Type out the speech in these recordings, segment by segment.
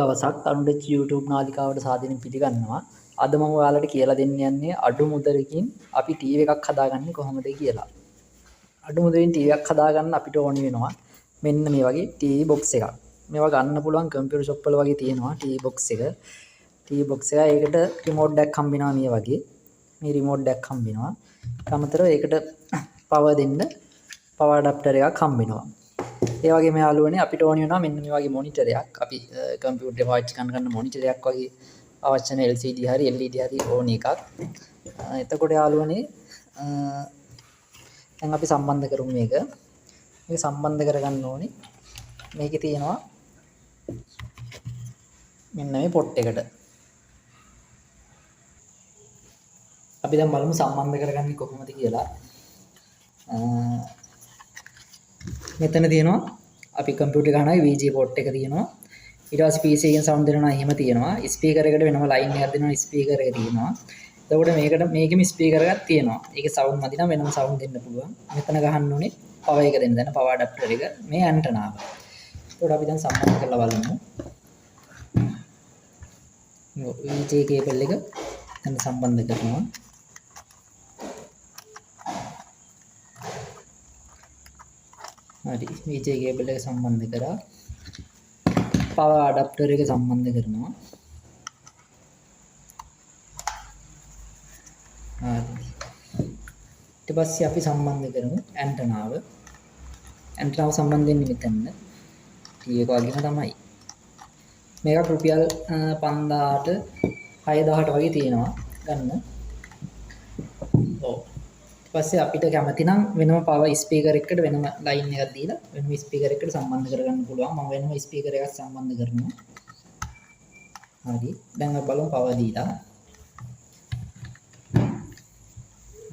දවසක් අනුඩෙච් YouTube නාලිකාවට සාදරයෙන් පිළිගන්නවා. අද මම ඔයාලට කියලා දෙන්න යන්නේ අඩු මුදලකින් අපි ටීවී එකක් හදාගන්නේ කොහොමද කියලා. අඩු මුදලින් ටීවී එකක් හදාගන්න අපිට ඕන වෙනවා මෙන්න මේ වගේ ටීවී බොක්ස් එකක්. මේවා ගන්න පුළුවන් කම්පියුටර් ෂොප් වල වගේ තියෙනවා ටීවී බොක්ස් එක. ටීවී බොක්ස් එක ඒකට රිමෝට් එකක් හම්බ වෙනවා මේ වගේ. මේ රිමෝට් එකක් හම්බ වෙනවා. අමතරව ඒකට පවර් දෙන්න පවර් ඇඩැප්ටර් එකක් හම්බ වෙනවා. ඒ වගේම යාළුවනේ අපිට ඕන වෙනවා මෙන්න මේ වගේ මොනිටරයක්. අපි කම්පියුටර් එක පාවිච්චි කරන මොනිටරයක් වගේ අවශ්‍ය නැ LCD හරි LED හරි ඕන එකක්. එතකොට යාළුවනේ දැන් අපි සම්බන්ධ කරමු මේක. මේක සම්බන්ධ කරගන්න ඕනේ. මේකේ තියෙනවා මෙන්න මේ පොට් එකට. අපි දැන් බලමු සම්බන්ධ කරගන්නේ කොහොමද කියලා. මෙතන තියෙනවා අපි කම්පියුටර් එක ගන්නවා VGA පොට් එක තියෙනවා. ඊට පස්සේ PC එකෙන් සවුන්ඩ් දෙනවා එහෙම තියෙනවා. ස්පීකර් එකට වෙනම ලයින් එකක් දෙනවා ස්පීකර් එක තියෙනවා. එතකොට මේකෙම ස්පීකර් එකක් තියෙනවා. ඒකේ සවුන්ඩ් මදි නම් වෙනම සවුන්ඩ් දෙන්න පුළුවන්. මෙතන ගහන්න ඕනේ පවර් එක දෙන්න. දැන් පවර් ඇඩැප්ටර් එක මේ ඇන්ටනාව. එතකොට අපි දැන් සම්බන්ධ කරලා බලමු. VGA කේබල් එක දැන් සම්බන්ධ කරනවා. හරි VGA කේබල් එක සම්බන්ධ කරා. පවර් ඇඩැප්ටර් එක සම්බන්ධ කරනවා. හරි ඊට පස්සේ අපි සම්බන්ධ කරමු ඇන්ටනාව. ඇන්ටනාව සම්බන්ධ වෙන්නේ මෙතන. ටී එක වගේම තමයි. මේක රුපියල් 5000ට 6000ට වගේ තියෙනවා ගන්න. ඔව් ඊට පස්සේ අපිට කැමති නම් වෙනම පවර් ස්පීකර් එකකට වෙනම ලයින් එකක් දීලා වෙනම ස්පීකර් එකකට සම්බන්ධ කරගන්න පුළුවන්. මම වෙනම ස්පීකර් එකක් සම්බන්ධ කරනවා. හරි දැන් අපි බලමු පවර් දීලා.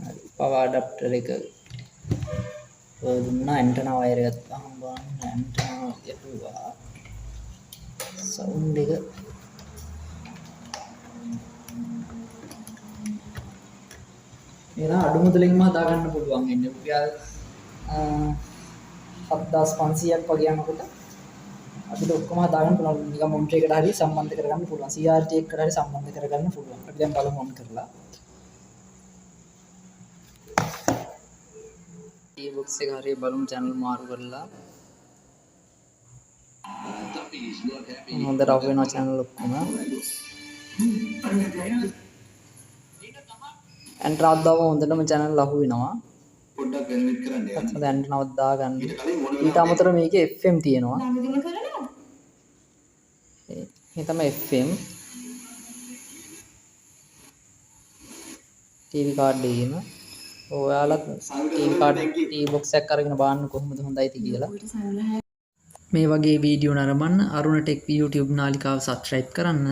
හරි පවර් ඇඩැප්ටර් එක දුන්නා ඇන්ටනා වයර් එකත් අහම්බාන ඇන්ටනා යටුවා සවුන්ඩ් එක එනවා අඩු මුදලින්ම හදා ගන්න පුළුවන් වෙන්නේ රුපියල් 7500ක් වගේ යනකොට අපිට ඔක්කොම හදා ගන්න පුළුවන්. නිකන් මොනිටර් එකට හරි සම්බන්ධ කරගන්න පුළුවන්. CRT එකට හරි සම්බන්ධ කරගන්න පුළුවන්. අපි දැන් බලමු ඔන් කරලා. ටීවී බොක්ස් එක හරිය බලමු channel මාරු කරලා. හොඳට අප වෙනවා channel ඔක්කොම. ඇන්ටනාවක් දාම හොඳටම channel අහු වෙනවා. පොඩ්ඩක් වෙනවිට කරන්න යන්න. අද ඇන්ටනාවක් දාගන්න. ඊට අමතරව මේකේ FM තියෙනවා. මේ තමයි FM. ටීවී කාඩ් එකේම ඔයාලත් ටීවී කාඩ් ටීවී බොක්ස් එකක් අරගෙන බලන්න කොහොමද හොඳයිද කියලා. මේ වගේ වීඩියෝ නරඹන්න අරුණ ටෙක් YouTube නාලිකාව subscribe කරන්න.